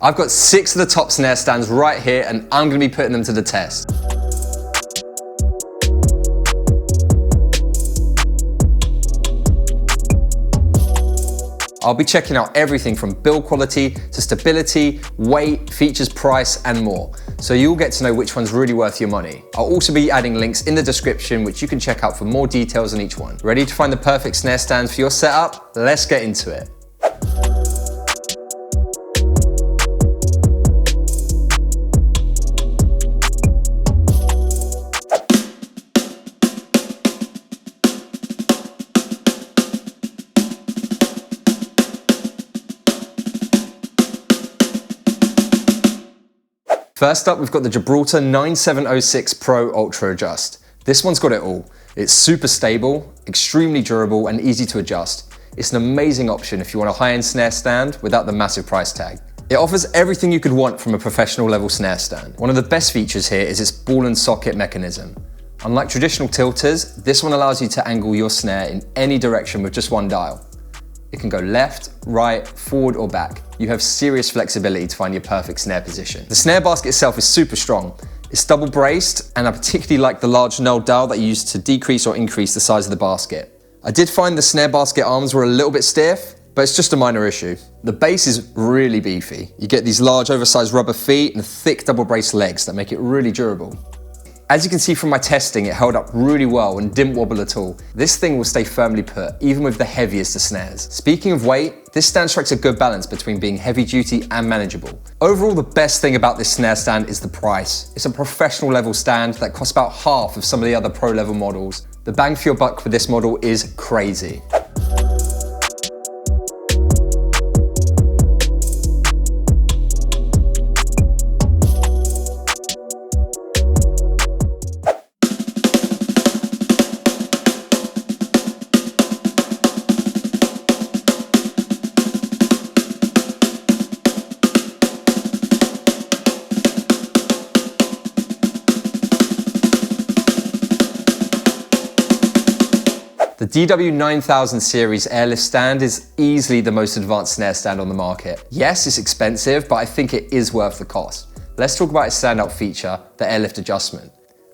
I've got 6 of the top snare stands right here and I'm going to be putting them to the test. I'll be checking out everything from build quality to stability, weight, features, price, and more. So you'll get to know which one's really worth your money. I'll also be adding links in the description which you can check out for more details on each one. Ready to find the perfect snare stand for your setup? Let's get into it. First up, we've got the Gibraltar 9706 Pro Ultra Adjust. This one's got it all. It's super stable, extremely durable, and easy to adjust. It's an amazing option if you want a high-end snare stand without the massive price tag. It offers everything you could want from a professional level snare stand. One of the best features here is its ball and socket mechanism. Unlike traditional tilters, this one allows you to angle your snare in any direction with just one dial. It can go left, right, forward or back. You have serious flexibility to find your perfect snare position. The snare basket itself is super strong. It's double braced, and I particularly like the large knob dial that you use to decrease or increase the size of the basket. I did find the snare basket arms were a little bit stiff, but it's just a minor issue. The base is really beefy. You get these large oversized rubber feet and thick double braced legs that make it really durable. As you can see from my testing, it held up really well and didn't wobble at all. This thing will stay firmly put, even with the heaviest of snares. Speaking of weight, this stand strikes a good balance between being heavy duty and manageable. Overall, the best thing about this snare stand is the price. It's a professional level stand that costs about half of some of the other pro level models. The bang for your buck with this model is crazy. The DW9000 series airlift stand is easily the most advanced snare stand on the market. Yes, it's expensive, but I think it is worth the cost. Let's talk about its standout feature, the airlift adjustment.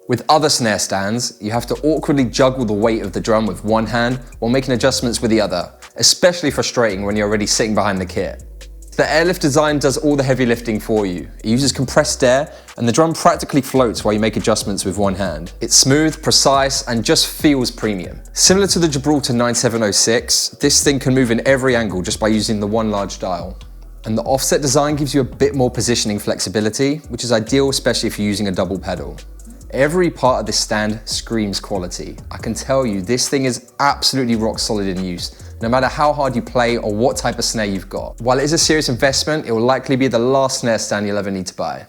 With other snare stands, you have to awkwardly juggle the weight of the drum with one hand while making adjustments with the other, especially frustrating when you're already sitting behind the kit. The airlift design does all the heavy lifting for you. It uses compressed air and the drum practically floats while you make adjustments with one hand. It's smooth, precise, and just feels premium. Similar to the Gibraltar 9706, this thing can move in every angle just by using the one large dial. And the offset design gives you a bit more positioning flexibility, which is ideal especially if you're using a double pedal. Every part of this stand screams quality. I can tell you this thing is absolutely rock solid in use, no matter how hard you play or what type of snare you've got. While it is a serious investment, it will likely be the last snare stand you'll ever need to buy.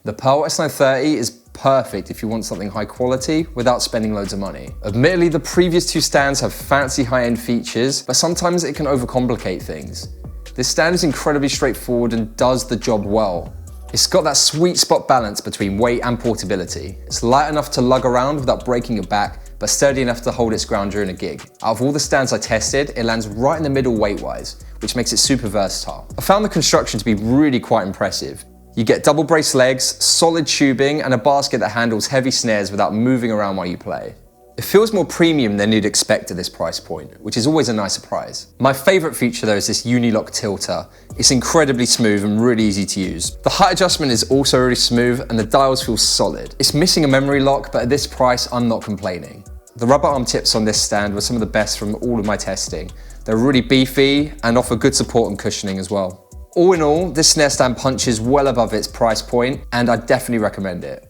The Pearl S930 is perfect if you want something high quality without spending loads of money. Admittedly, the previous two stands have fancy high-end features, but sometimes it can overcomplicate things. This stand is incredibly straightforward and does the job well. It's got that sweet spot balance between weight and portability. It's light enough to lug around without breaking your back, but sturdy enough to hold its ground during a gig. Out of all the stands I tested, it lands right in the middle weight-wise, which makes it super versatile. I found the construction to be really quite impressive. You get double brace legs, solid tubing, and a basket that handles heavy snares without moving around while you play. It feels more premium than you'd expect at this price point, which is always a nice surprise. My favorite feature though is this uni-lock tilter. It's incredibly smooth and really easy to use. The height adjustment is also really smooth and the dials feel solid. It's missing a memory lock, but at this price, I'm not complaining. The rubber arm tips on this stand were some of the best from all of my testing. They're really beefy and offer good support and cushioning as well. All in all, this snare stand punches well above its price point, and I definitely recommend it.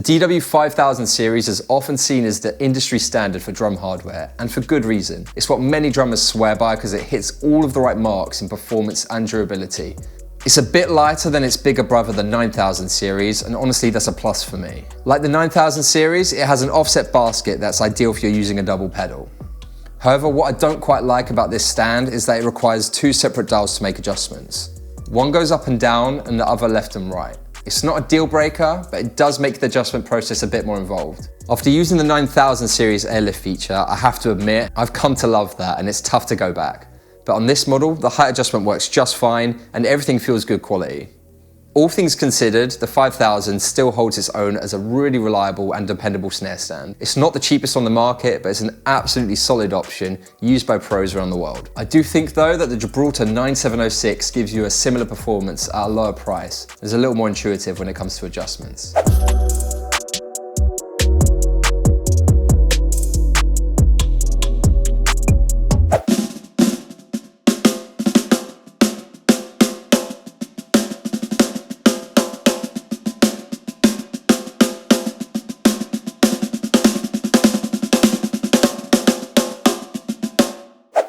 DW5000 series is often seen as the industry standard for drum hardware, and for good reason. It's what many drummers swear by because it hits all of the right marks in performance and durability. It's a bit lighter than its bigger brother, the 9000 series, and honestly that's a plus for me. Like the 9000 series, it has an offset basket that's ideal if you're using a double pedal. However, what I don't quite like about this stand is that it requires two separate dials to make adjustments. One goes up and down and the other left and right. It's not a deal breaker, but it does make the adjustment process a bit more involved. After using the 9000 series airlift feature, I have to admit, I've come to love that and it's tough to go back. But on this model, the height adjustment works just fine and everything feels good quality. All things considered, the 5000 still holds its own as a really reliable and dependable snare stand. It's not the cheapest on the market, but it's an absolutely solid option used by pros around the world. I do think though that the Gibraltar 9706 gives you a similar performance at a lower price. It's a little more intuitive when it comes to adjustments.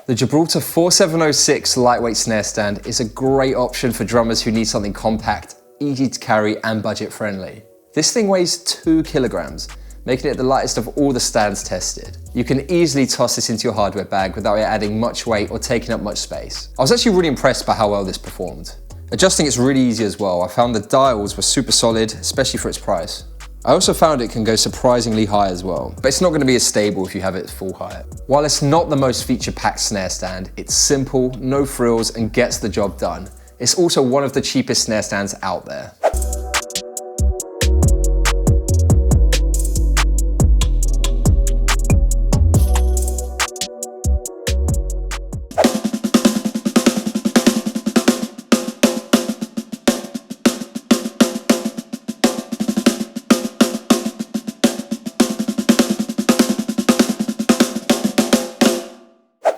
The Gibraltar 4706 lightweight snare stand is a great option for drummers who need something compact, easy to carry and budget friendly. This thing weighs 2 kilograms, making it the lightest of all the stands tested. You can easily toss this into your hardware bag without it adding much weight or taking up much space. I was actually really impressed by how well this performed. Adjusting it's really easy as well. I found the dials were super solid, especially for its price. I also found it can go surprisingly high as well, but it's not going to be as stable if you have it full height. While it's not the most feature-packed snare stand, it's simple, no frills, and gets the job done. It's also one of the cheapest snare stands out there.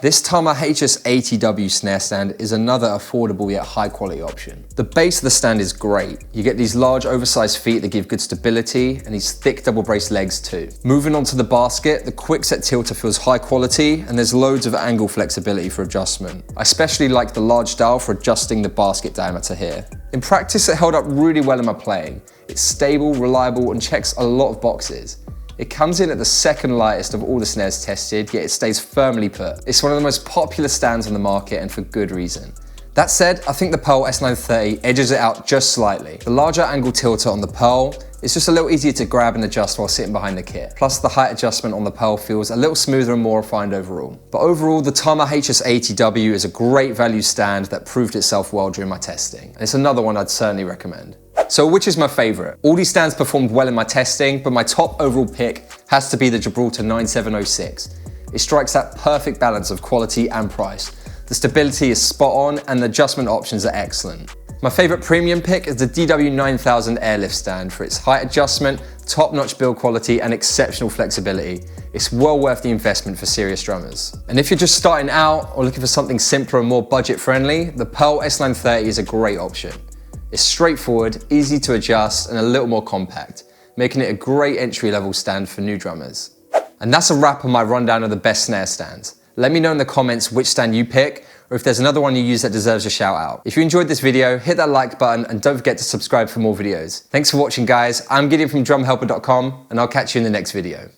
This Tama HS80W snare stand is another affordable yet high quality option. The base of the stand is great. You get these large oversized feet that give good stability and these thick double brace legs too. Moving on to the basket, the quickset tilter feels high quality and there's loads of angle flexibility for adjustment. I especially like the large dial for adjusting the basket diameter here. In practice, it held up really well in my playing. It's stable, reliable and checks a lot of boxes. It comes in at the second lightest of all the snares tested, yet it stays firmly put. It's one of the most popular stands on the market and for good reason. That said, I think the Pearl S930 edges it out just slightly. The larger angle tilter on the Pearl is just a little easier to grab and adjust while sitting behind the kit. Plus the height adjustment on the Pearl feels a little smoother and more refined overall. But overall, the Tama HS80W is a great value stand that proved itself well during my testing. And it's another one I'd certainly recommend. So which is my favorite? All these stands performed well in my testing, but my top overall pick has to be the Gibraltar 9706. It strikes that perfect balance of quality and price. The stability is spot on and the adjustment options are excellent. My favorite premium pick is the DW9000 airlift stand for its height adjustment, top-notch build quality and exceptional flexibility. It's well worth the investment for serious drummers. And if you're just starting out or looking for something simpler and more budget friendly, the Pearl S930 is a great option. It's straightforward, easy to adjust, and a little more compact, making it a great entry-level stand for new drummers. And that's a wrap on my rundown of the best snare stands. Let me know in the comments which stand you pick, or if there's another one you use that deserves a shout out. If you enjoyed this video, hit that like button and don't forget to subscribe for more videos. Thanks for watching guys, I'm Gideon from drumhelper.com and I'll catch you in the next video.